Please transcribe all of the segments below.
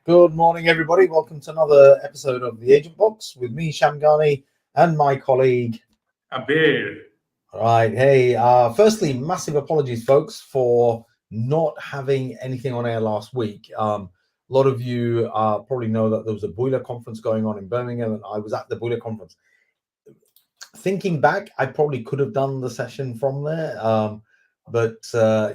Good morning, everybody. Welcome to another episode of The Agent Box with me, Shamgani, and my colleague. Abir. All right. Hey, firstly, massive apologies, folks, for not having anything on air last week. A lot of you probably know that there was a BUILA conference going on in Birmingham, and I was at the BUILA conference. Thinking back, I probably could have done the session from there, but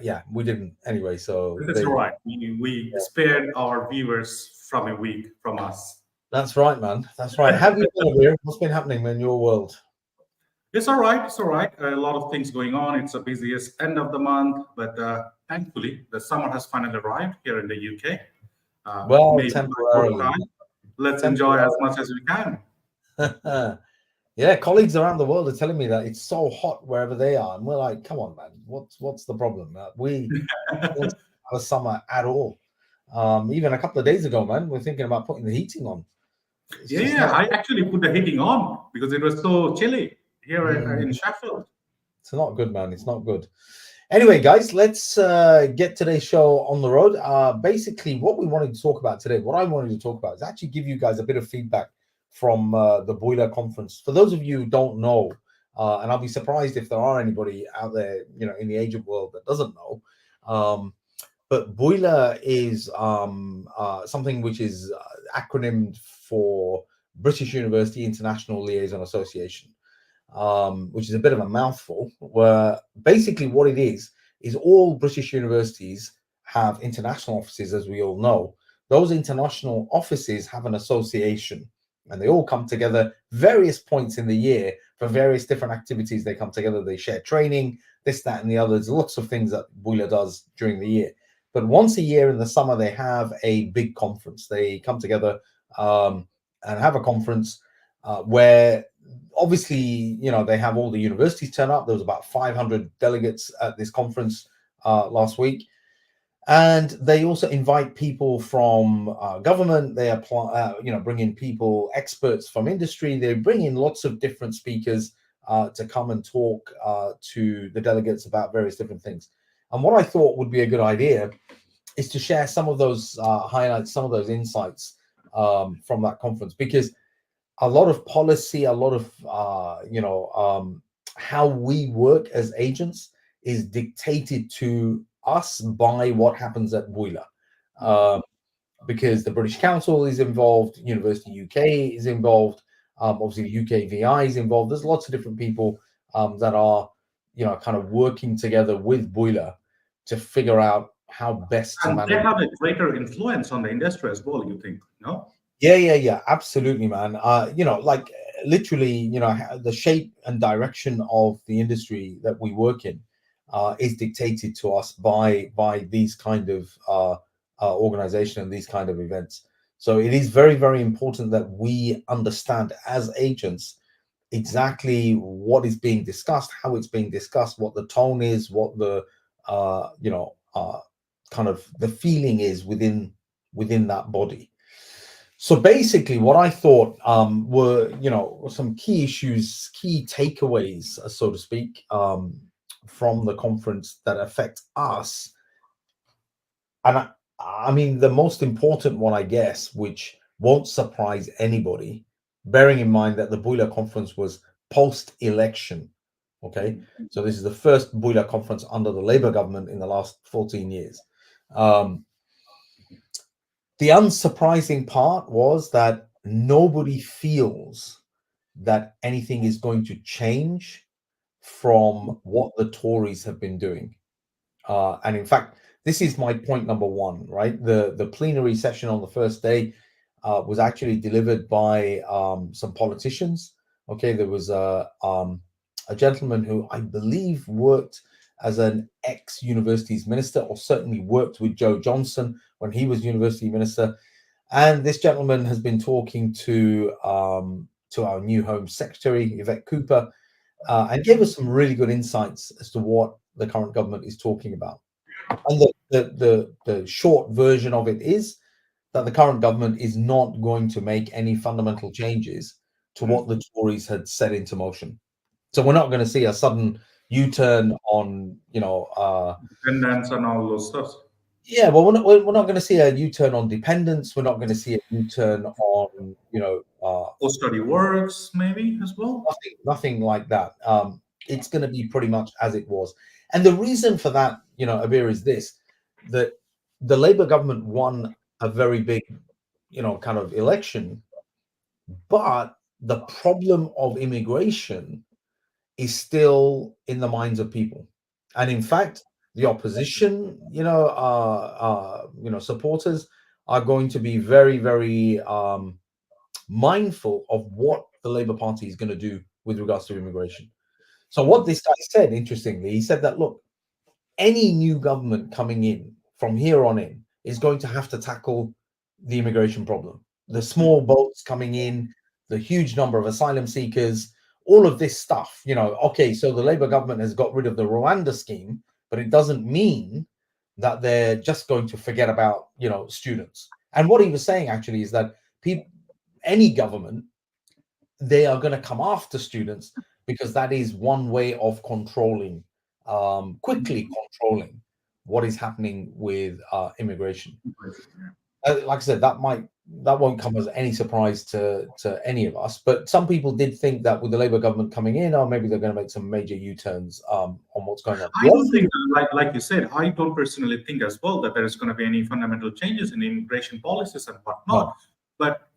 yeah, we didn't anyway. So That's all right. We spared our viewers from a week from us. That's right, man. That's right. Have you been here? What's been happening in your world? It's all right. It's all right. A lot of things going on. It's the busiest end of the month, but thankfully the summer has finally arrived here in the UK. Well, Maybe temporarily. Let's enjoy as much as we can. Yeah, colleagues around the world are telling me that it's so hot wherever they are, and we're like, "Come on, man, what's the problem?" We don't have a summer at all. Even a couple of days ago, man, we're thinking about putting the heating on. Yeah, I actually put the heating on because it was so chilly here in Sheffield. It's not good, man. It's not good. Anyway, guys, let's get today's show on the road. Basically, what we wanted to talk about today, what I wanted to talk about is actually give you guys a bit of feedback from the BUILA conference. For those of you who don't know, and I'll be surprised if there are anybody out there, in the agent world that doesn't know, but BUILA is something which is acronymed for British University International Liaison Association. Which is a bit of a mouthful, where basically what it is all British universities have international offices, as we all know. Those international offices have an association, and they all come together various points in the year for various different activities. They come together, they share training, this, that, and the other. There's lots of things that BUILA does during the year. But once a year in the summer, they have a big conference. They come together and have a conference where obviously, they have all the universities turn up. There was about 500 delegates at this conference last week. And they also invite people from government. They apply, bring in people, experts from industry. They bring in lots of different speakers to come and talk to the delegates about various different things. And what I thought would be a good idea is to share some of those highlights, some of those insights from that conference, because a lot of policy, a lot of how we work as agents is dictated to us by what happens at BUILA, because the British Council is involved, University UK is involved, obviously UKVI is involved. There's lots of different people that are kind of working together with BUILA to figure out how best to manage. They have a greater influence on the industry as well, you think? No? Yeah, absolutely, man. Like literally, the shape and direction of the industry that we work in is dictated to us by these kind of organization and these kind of events. So it is very, very important that we understand as agents exactly what is being discussed, how it's being discussed, what the tone is, what the kind of the feeling is within that body. So basically, what I thought were, some key issues, key takeaways, so to speak, from the conference that affect us. And I mean, the most important one, I guess, which won't surprise anybody, bearing in mind that the BUILA conference was post-election. Okay, so this is the first BUILA conference under the Labour government in the last 14 years. The unsurprising part was that nobody feels that anything is going to change from what the Tories have been doing. And in fact, this is my point number one, right? The plenary session on the first day was actually delivered by some politicians. Okay, there was a gentleman who I believe worked as an ex-universities minister, or certainly worked with Joe Johnson when he was university minister. And this gentleman has been talking to our new Home Secretary, Yvette Cooper, and gave us some really good insights as to what the current government is talking about. And the short version of it is that the current government is not going to make any fundamental changes to what the Tories had set into motion. So we're not going to see a sudden U-turn on, Attendance and all those stuff. Yeah, well, we're not going to see a U-turn on dependence. We're not going to see a U-turn on, Post-study works, maybe as well. nothing like that. It's going to be pretty much as it was. And the reason for that, Abir, is this, that the Labour government won a very big, kind of election, but the problem of immigration is still in the minds of people. And in fact, the opposition, supporters are going to be very, very mindful of what the Labour Party is going to do with regards to immigration. So what this guy said, interestingly, he said that, look, any new government coming in from here on in is going to have to tackle the immigration problem. The small boats coming in, the huge number of asylum seekers, all of this stuff. Okay, so the Labour government has got rid of the Rwanda scheme, but it doesn't mean that they're just going to forget about, students. And what he was saying actually is that any government, they are going to come after students because that is one way of controlling, quickly controlling what is happening with immigration. Like I said, that won't come as any surprise to any of us. But some people did think that with the Labour government coming in, or maybe they're going to make some major U-turns on what's going on. I don't think, like you said, I don't personally think as well that there is going to be any fundamental changes in immigration policies and whatnot. But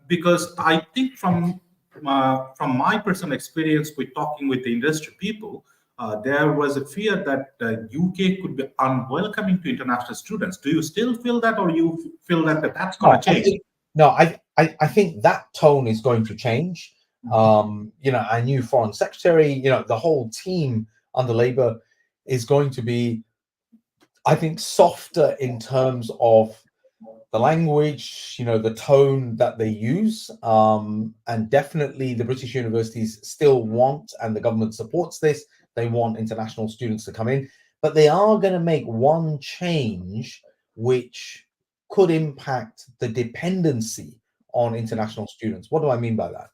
because I think from my personal experience with talking with the industry people, there was a fear that the UK could be unwelcoming to international students. Do you still feel that, or you feel that that's going to change? I think that tone is going to change. Our new foreign secretary, the whole team under Labour is going to be, I think, softer in terms of the language, the tone that they use. And definitely the British universities still want, and the government supports this, they want international students to come in. But they are going to make one change which could impact the dependency on international students. What do I mean by that?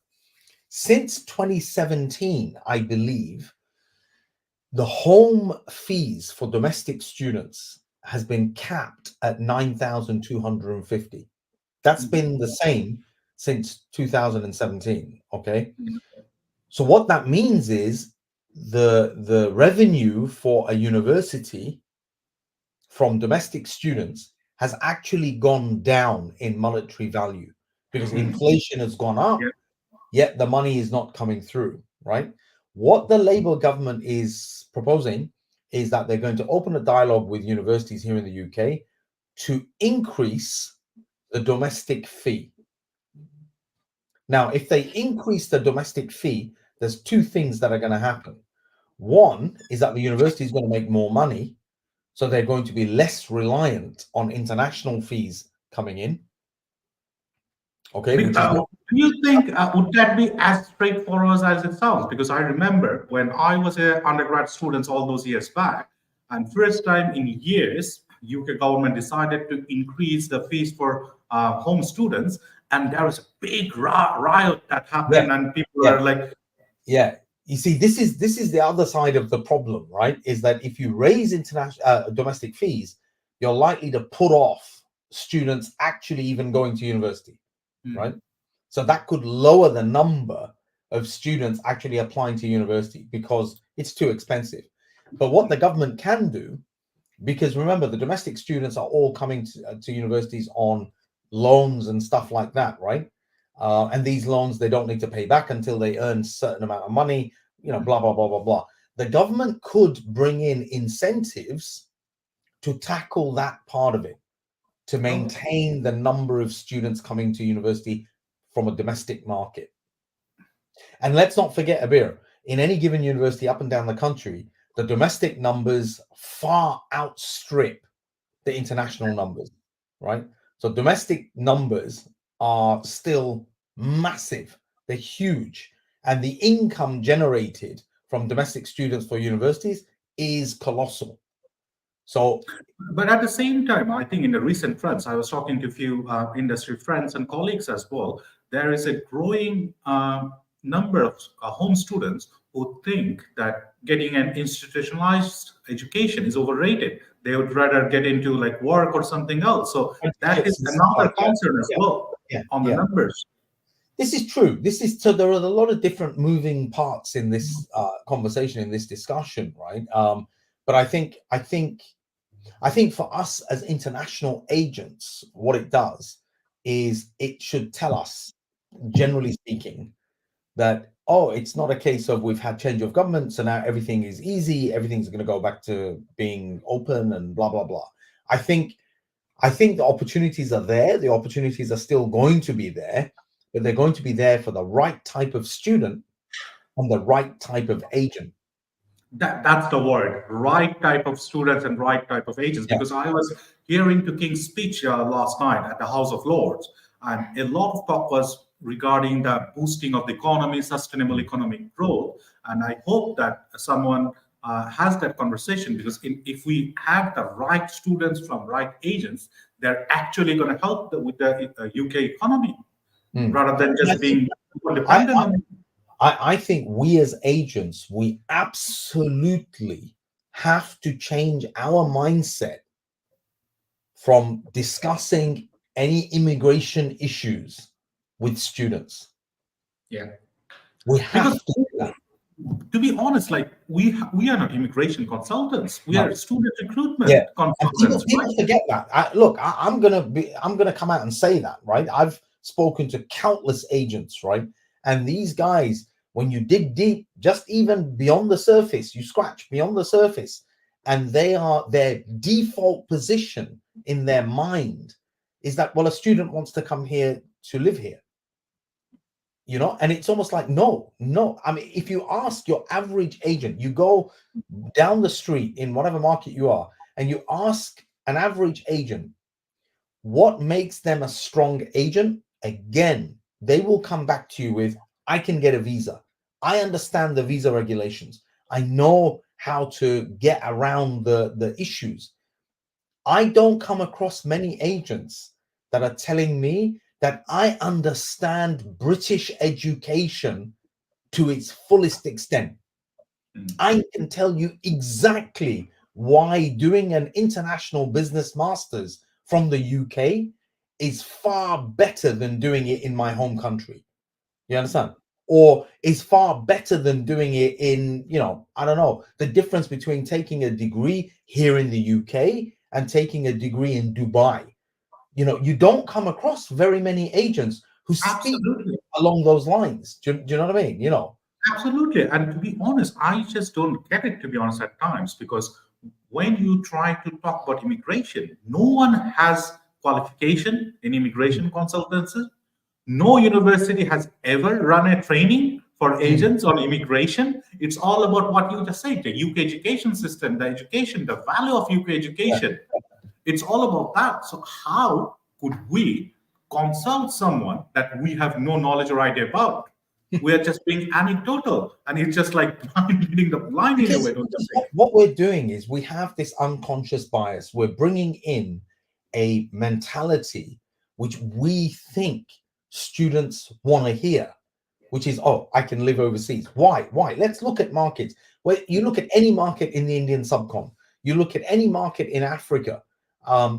Since 2017, I believe, the home fees for domestic students has been capped at 9,250. That's been the same since 2017. Okay. So what that means is the revenue for a university from domestic students has actually gone down in monetary value because inflation has gone up, yet the money is not coming through, right? What the Labour government is proposing is that they're going to open a dialogue with universities here in the UK to increase the domestic fee. Now, if they increase the domestic fee, there's two things that are going to happen. One is that the university is going to make more money, so they're going to be less reliant on international fees coming in. Okay. Do you think would that be as straightforward as it sounds? Because I remember when I was an undergrad student all those years back, and first time in years, UK government decided to increase the fees for home students, and there was a big riot that happened, and people are like, you see, this is the other side of the problem, right? Is that if you raise international domestic fees, you're likely to put off students actually even going to university, right? So that could lower the number of students actually applying to university because it's too expensive. But what the government can do, because remember, the domestic students are all coming to universities on loans and stuff like that, right? And these loans, they don't need to pay back until they earn a certain amount of money, blah, blah, blah, blah, blah. The government could bring in incentives to tackle that part of it, to maintain the number of students coming to university from a domestic market. And let's not forget, Abir, in any given university up and down the country, the domestic numbers far outstrip the international numbers, right? So domestic numbers are still massive. They're huge. And the income generated from domestic students for universities is colossal. So, but at the same time, I think in the recent fronts, I was talking to a few industry friends and colleagues as well. There is a growing number of home students who think that getting an institutionalized education is overrated. They would rather get into like work or something else. So that is and stuff another like that. concern as well on the numbers. This is true. So there are a lot of different moving parts in this conversation, in this discussion, right? But I think for us as international agents, what it does is it should tell us, generally speaking, that, oh, it's not a case of we've had change of government, so now everything is easy, everything's going to go back to being open and blah, blah, blah. I think the opportunities are there. The opportunities are still going to be there, but they're going to be there for the right type of student and the right type of agent. That's the word, right type of students and right type of agents. Because I was hearing to King's speech last night at the House of Lords, and a lot of talk was regarding the boosting of the economy, sustainable economic growth. And I hope that someone has that conversation, because if we have the right students from right agents, they're actually going to help with the UK economy rather than just being dependent on. I think we as agents, we absolutely have to change our mindset from discussing any immigration issues with students. Yeah. We have to do that. To be honest, like we are not immigration consultants. We are student recruitment consultants. People forget that. I'm gonna come out and say that, right? I've spoken to countless agents, right? And these guys, when you dig deep, just even beyond the surface, you scratch beyond the surface, and their default position in their mind is that, well, a student wants to come here to live here. And it's almost like, no. I mean, if you ask your average agent, you go down the street in whatever market you are, and you ask an average agent what makes them a strong agent, again, they will come back to you with, I can get a visa. I understand the visa regulations. I know how to get around the issues. I don't come across many agents that are telling me that I understand British education to its fullest extent. I can tell you exactly why doing an international business master's from the UK is far better than doing it in my home country. You understand? Or is far better than doing it in, I don't know, the difference between taking a degree here in the UK and taking a degree in Dubai. You don't come across very many agents who speak along those lines. Do you know what I mean? Absolutely. And to be honest, I just don't get it, to be honest, at times, because when you try to talk about immigration, no one has qualification in immigration consultancy. No university has ever run a training for agents on immigration. It's all about what you just said, the UK education system, the education, the value of UK education. It's all about that. So how could we consult someone that we have no knowledge or idea about? We are just being anecdotal, and it's just like leading the blind in a way. What we're doing is we have this unconscious bias. We're bringing in a mentality which we think students want to hear, which is, oh, I can live overseas. Why? Let's look at markets. Where you look at any market in the Indian subcontinent, you look at any market in Africa,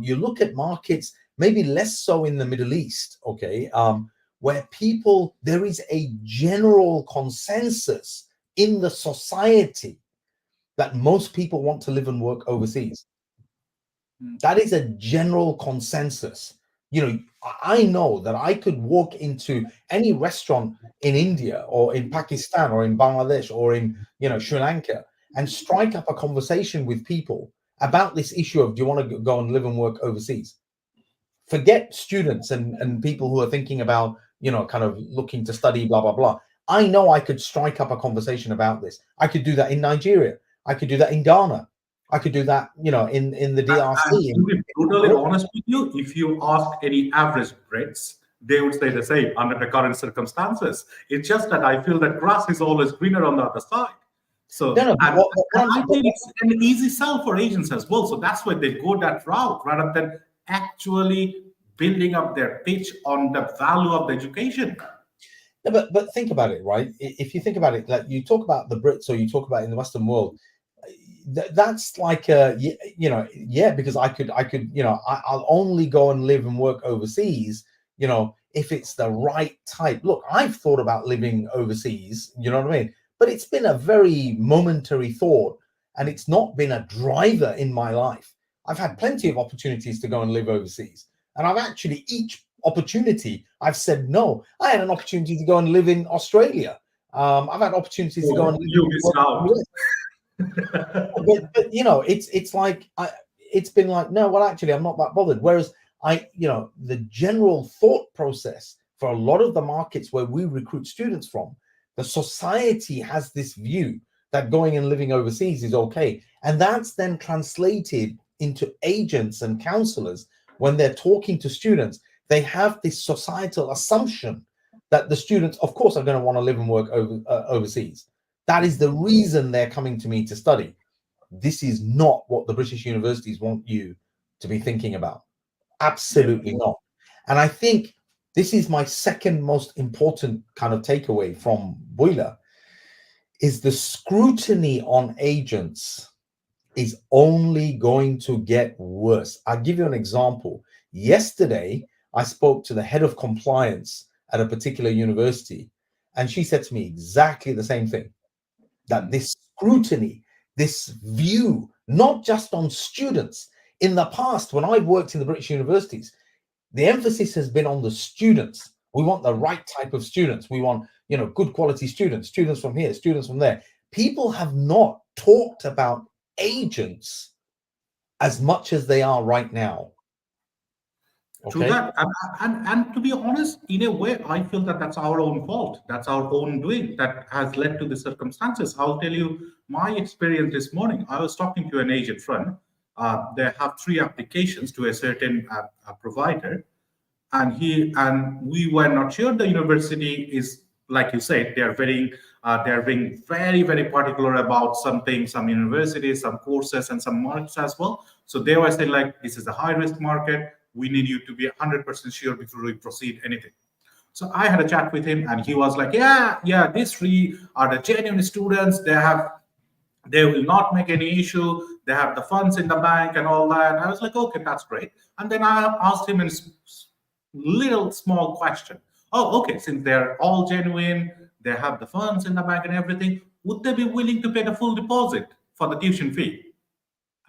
you look at markets maybe less so in the Middle East, okay, where there is a general consensus in the society that most people want to live and work overseas. That is a general consensus. I know that I could walk into any restaurant in India or in Pakistan or in Bangladesh or in, Sri Lanka and strike up a conversation with people about this issue of, do you want to go and live and work overseas? Forget students and people who are thinking about, kind of looking to study, blah, blah, blah. I know I could strike up a conversation about this. I could do that in Nigeria. I could do that in Ghana. I could do that, in the DRC. To be brutally honest with you, if you ask any average Brits, they would say the same under the current circumstances. It's just that I feel that grass is always greener on the other side. So I think it's an easy sell for agents as well. So that's why they go that route rather than actually building up their pitch on the value of the education. Yeah, but think about it, right? If you think about it, like you talk about the Brits or you talk about in the Western world, that's like yeah, because I could I'll only go and live and work overseas, if it's the right type. Look, I've thought about living overseas, you know what I mean, but it's been a very momentary thought, and it's not been a driver in my life. I've had plenty of opportunities to go and live overseas, and I've actually, each opportunity I've said no. I had an opportunity to go and live in Australia. I've had opportunities to go and live You missed out. but it's like it's been like, no, well, actually, I'm not that bothered. Whereas the general thought process for a lot of the markets where we recruit students from, the society has this view that going and living overseas is okay, and that's then translated into agents and counselors. When they're talking to students, they have this societal assumption that the students, of course, are going to want to live and work overseas. That is the reason they're coming to me to study. This is not what the British universities want you to be thinking about. Absolutely not. And I think this is my second most important kind of takeaway from BUILA, is the scrutiny on agents is only going to get worse. I'll give you an example. Yesterday, I spoke to the head of compliance at a particular university, and she said to me exactly the same thing, that this scrutiny, this view, not just on students. In the past, when I've worked in the British universities, the emphasis has been on the students. We want the right type of students. We want, good quality students from here, students from there. People have not talked about agents as much as they are right now. Okay? True that. And to be honest, in a way, I feel that that's our own fault. That's our own doing that has led to the circumstances. I'll tell you my experience this morning. I was talking to an agent friend. They have 3 applications to a certain provider, and we were not sure. The university is, like you said, they're being very, very particular about some universities, some courses, and some marks as well. So they were saying, like, this is a high risk market. We need you to be 100% sure before we proceed anything. So I had a chat with him, and he was like, yeah, these 3 are the genuine students. They will not make any issue. They have the funds in the bank and all that. And I was like, okay, that's great. And then I asked him a little small question. Oh, okay, since they're all genuine, they have the funds in the bank and everything, would they be willing to pay the full deposit for the tuition fee?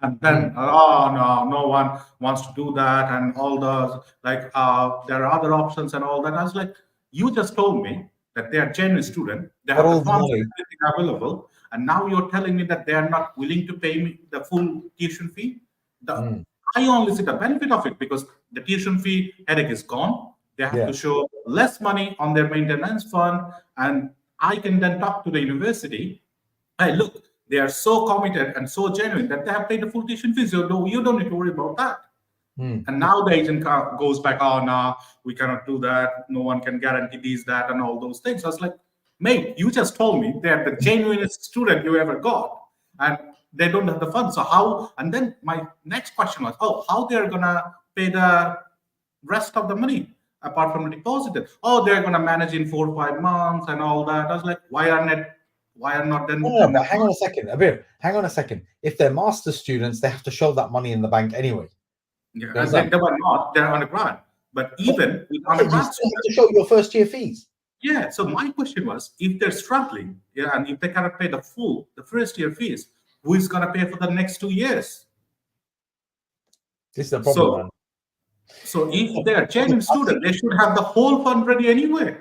And then, no one wants to do that, and all those, like, there are other options and all that. I was like, you just told me that they are genuine student, they have the funds and everything available, and now you're telling me that they are not willing to pay me the full tuition fee. I only see the benefit of it, because the tuition fee headache is gone. They have to show less money on their maintenance fund, and I can then talk to the university. Hey, look, they are so committed and so genuine that they have paid the full tuition fees. You don't need to worry about that. And now the agent goes back, oh, no, we cannot do that. No one can guarantee these, that, and all those things. I was like, mate, you just told me they're the genuinest student you ever got, and they don't have the funds. So how? And then my next question was, how they're going to pay the rest of the money apart from the deposit? Oh, they're going to manage in 4 or 5 months and all that. I was like, why are not then? No, but hang on a second, Abir. Hang on a second. If they're master students, they have to show that money in the bank anyway. Yeah, and they were not. They're on a grant. But even on a grant, you still have to show your first year fees. Yeah. So my question was, if they're struggling, and if they cannot pay the first year fees, who is going to pay for the next 2 years? This is the problem, man. So if they're a genuine student, they should have the whole fund ready anyway.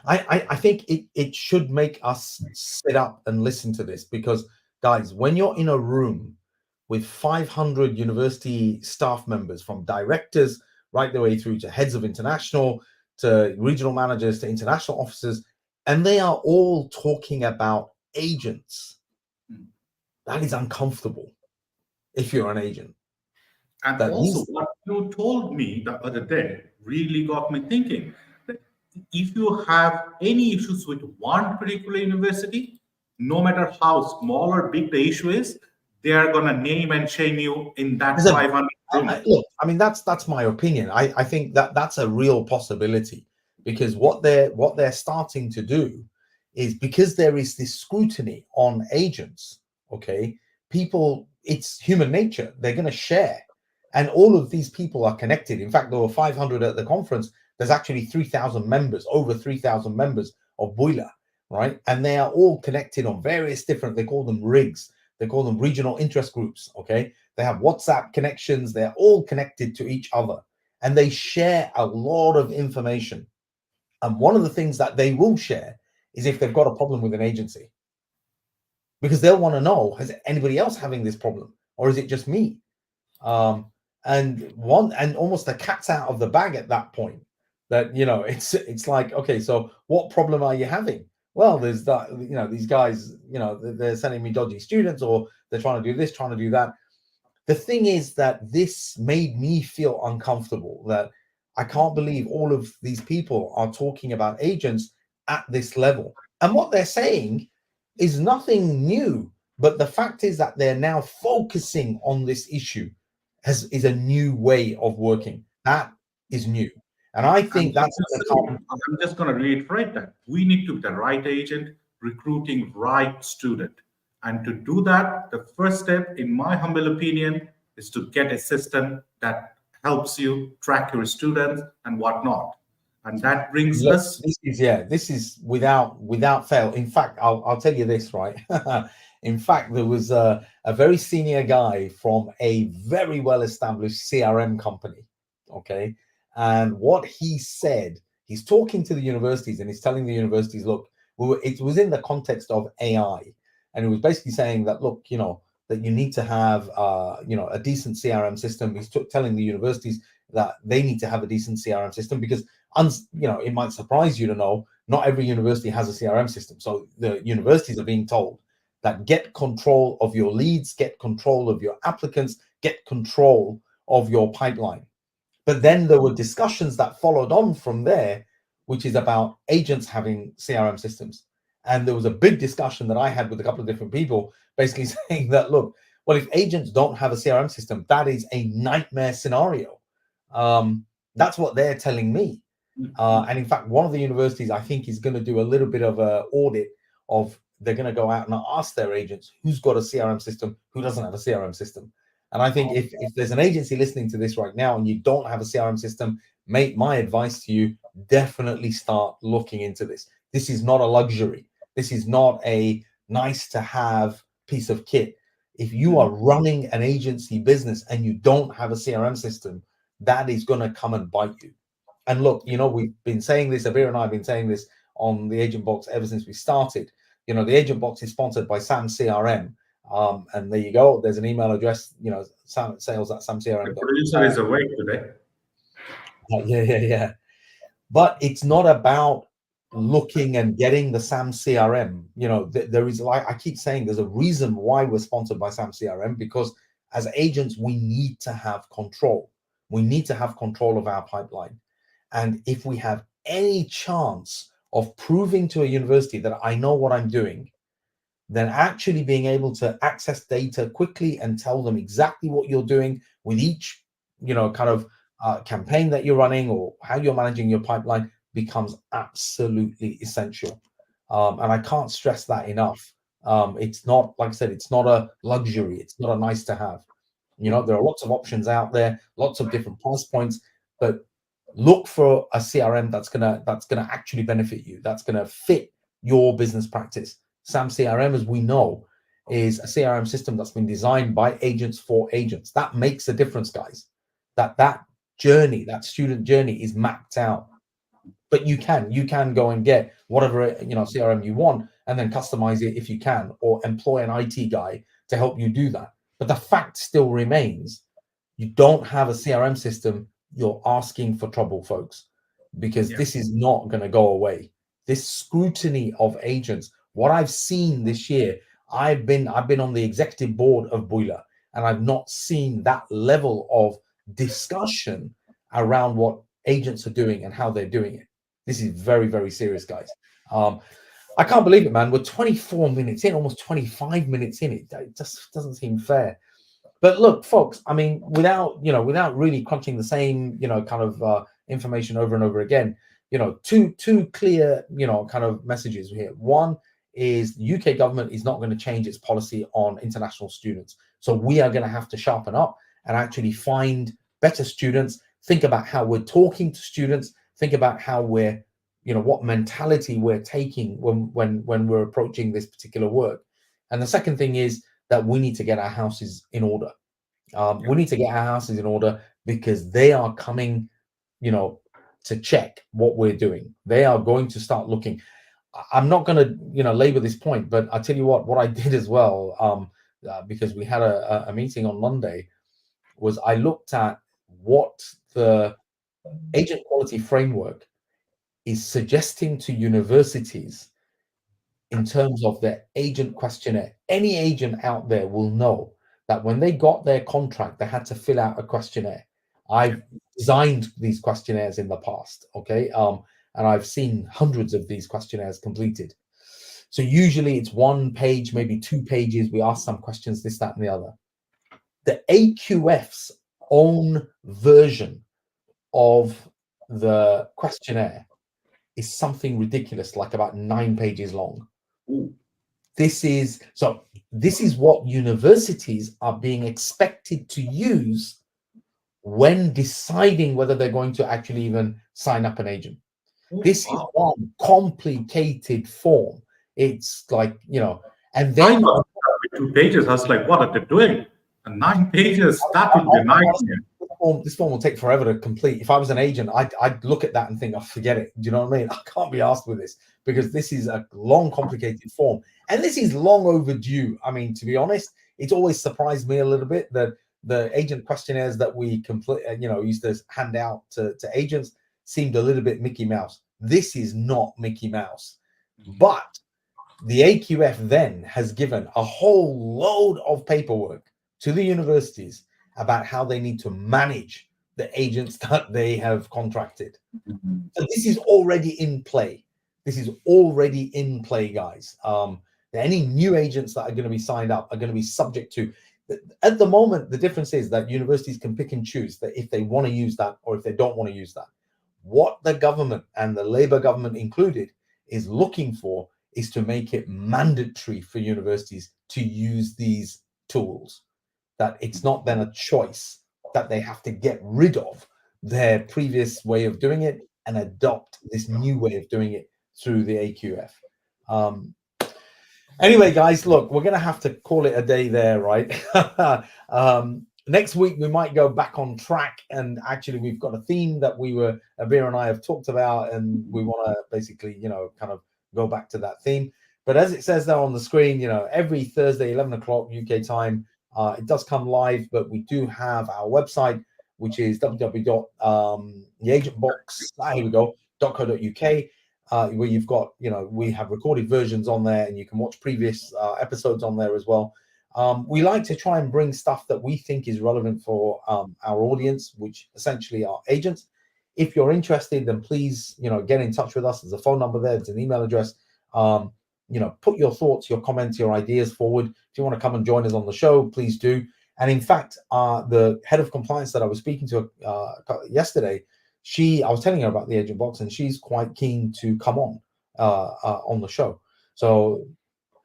I think it should make us sit up and listen to this, because, guys, when you're in a room with 500 university staff members, from directors right the way through to heads of international, to regional managers, to international officers, and they are all talking about agents, that is uncomfortable if you're an agent. And also, what you told me the other day really got me thinking. If you have any issues with one particular university, no matter how small or big the issue is, they are going to name and shame you in that 500 room. Look, I mean, that's my opinion. I think that's a real possibility, because what they're starting to do is, because there is this scrutiny on agents, okay, people, it's human nature. They're going to share. And all of these people are connected. In fact, there were 500 at the conference. There's actually 3,000 members, over 3,000 members of BUILA, right? And they are all connected on various different, they call them rigs. They call them regional interest groups, okay? They have WhatsApp connections. They're all connected to each other. And they share a lot of information. And one of the things that they will share is if they've got a problem with an agency. Because they'll want to know, is anybody else having this problem? Or is it just me? And almost the cat's out of the bag at that point. That, you know, it's like, okay, so what problem are you having? Well, there's that, you know, these guys, you know, they're sending me dodgy students, or they're trying to do this, trying to do that. The thing is that this made me feel uncomfortable, that I can't believe all of these people are talking about agents at this level. And what they're saying is nothing new, but the fact is that they're now focusing on this issue is a new way of working. That is new. And I think I'm just going to reiterate that we need to be the right agent recruiting right student. And to do that, the first step, in my humble opinion, is to get a system that helps you track your students and whatnot. And that brings us. This is without fail. In fact, I'll tell you this, right? In fact, there was a very senior guy from a very well-established CRM company, okay? And what he said, he's talking to the universities and he's telling the universities, look, it was in the context of AI. And it was basically saying that, look, you know, that you need to have, you know, a decent CRM system. He's telling the universities that they need to have a decent CRM system because, you know, it might surprise you to know not every university has a CRM system. So the universities are being told that get control of your leads, get control of your applicants, get control of your pipeline. But then there were discussions that followed on from there, which is about agents having CRM systems. And there was a big discussion that I had with a couple of different people, basically saying that, look, well, if agents don't have a CRM system, that is a nightmare scenario. That's what they're telling me. And in fact, one of the universities, I think, is going to do a little bit of an audit of, they're going to go out and ask their agents who's got a CRM system, who doesn't have a CRM system. And I think if there's an agency listening to this right now and you don't have a CRM system, mate, my advice to you, definitely start looking into this. This is not a luxury. This is not a nice to have piece of kit. If you are running an agency business and you don't have a CRM system, that is going to come and bite you. And look, you know, we've been saying this, Abir and I have been saying this on the Agent Box ever since we started. You know, the Agent Box is sponsored by Sam CRM. And there you go. There's an email address, you know, sales@samcrm.com. The producer is awake today. Yeah. But it's not about looking and getting the Sam CRM. You know, there is, like I keep saying, there's a reason why we're sponsored by Sam CRM, because as agents, we need to have control. We need to have control of our pipeline. And if we have any chance of proving to a university that I know what I'm doing, then actually being able to access data quickly and tell them exactly what you're doing with each, you know, kind of campaign that you're running or how you're managing your pipeline becomes absolutely essential. And I can't stress that enough. It's not, like I said, it's not a luxury. It's not a nice to have. You know, there are lots of options out there, lots of different price points, but look for a CRM that's gonna actually benefit you, that's gonna fit your business practice. Sam CRM, as we know, is a CRM system that's been designed by agents for agents. That makes a difference, guys. That journey, that student journey is mapped out. But you can go and get whatever, you know, CRM you want and then customize it if you can, or employ an IT guy to help you do that. But the fact still remains, you don't have a CRM system, you're asking for trouble, folks, because this is not going to go away. This scrutiny of agents, what I've seen this year, I've been on the executive board of BUILA, and I've not seen that level of discussion around what agents are doing and how they're doing it. This is very, very serious, guys. I can't believe it, man. We're 24 minutes in, almost 25 minutes in. It just doesn't seem fair. But look, folks, I mean, without really crunching the same, you know, kind of information over and over again, you know, two clear, you know, kind of messages here. One is the UK government is not going to change its policy on international students. So we are going to have to sharpen up and actually find better students, think about how we're talking to students, think about how we're, what mentality we're taking when we're approaching this particular work. And the second thing is that we need to get our houses in order. We need to get our houses in order because they are coming, to check what we're doing. They are going to start looking. I'm not going to, labor this point, but I tell you what I did as well, because we had a meeting on Monday, was I looked at what the agent quality framework is suggesting to universities in terms of their agent questionnaire. Any agent out there will know that when they got their contract, they had to fill out a questionnaire. I've designed these questionnaires in the past, okay? And I've seen hundreds of these questionnaires completed. So usually it's 1 page, maybe 2 pages. We ask some questions, this, that, and the other. The AQF's own version of the questionnaire is something ridiculous, like about 9 pages long. Ooh. This is what universities are being expected to use when deciding whether they're going to actually even sign up an agent. This is one complicated form. It's like, and then 2 pages. I was like, what are they doing? And 9 pages, that would be a nightmare. This form will take forever to complete. If I was an agent, I'd look at that and think, oh, forget it. Do you know what I mean? I can't be asked with this because this is a long, complicated form. And this is long overdue. I mean, to be honest, it's always surprised me a little bit that the agent questionnaires that we complete, used to hand out to agents seemed a little bit Mickey Mouse. This is not Mickey Mouse. But the AQF then has given a whole load of paperwork to the universities about how they need to manage the agents that they have contracted. So this is already in play. This is already in play, guys. Any new agents that are going to be signed up are going to be subject to. At the moment, the difference is that universities can pick and choose that if they want to use that or if they don't want to use that. What the government and the Labour government included is looking for is to make it mandatory for universities to use these tools. That it's not then a choice, that they have to get rid of their previous way of doing it and adopt this new way of doing it through the AQF. Anyway, guys, look, we're going to have to call it a day there, right? Next week, we might go back on track. And actually, we've got a theme that Abir and I have talked about, and we want to basically, kind of go back to that theme. But as it says there on the screen, every Thursday, 11 o'clock UK time, it does come live, but we do have our website, which is www.theagentbox.co.uk, where you've got, we have recorded versions on there, and you can watch previous episodes on there as well. We like to try and bring stuff that we think is relevant for our audience, which essentially are agents. If you're interested, then please, get in touch with us. There's a phone number there. There's an email address. Put your thoughts, your comments, your ideas forward. If you want to come and join us on the show, please do. And in fact, the head of compliance that I was speaking to yesterday, I was telling her about the Agent Box, and she's quite keen to come on the show. So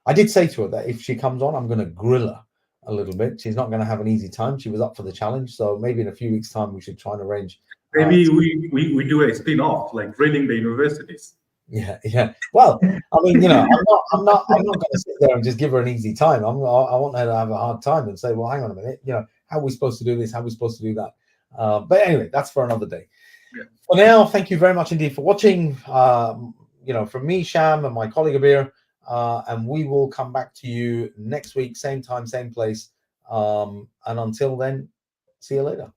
I did say to her that if she comes on, I'm going to grill her a little bit. She's not going to have an easy time. She was up for the challenge. So maybe in a few weeks' time, we should try and arrange. Maybe we do a spin-off, like grilling the universities. Yeah. Well, I mean, I'm not going to sit there and just give her an easy time. I want her to have a hard time and say, well, hang on a minute, how are we supposed to do this? How are we supposed to do that? But anyway, that's for another day. Yeah. For now, thank you very much indeed for watching. From me, Sham, and my colleague Abir, and we will come back to you next week, same time, same place. And until then, see you later.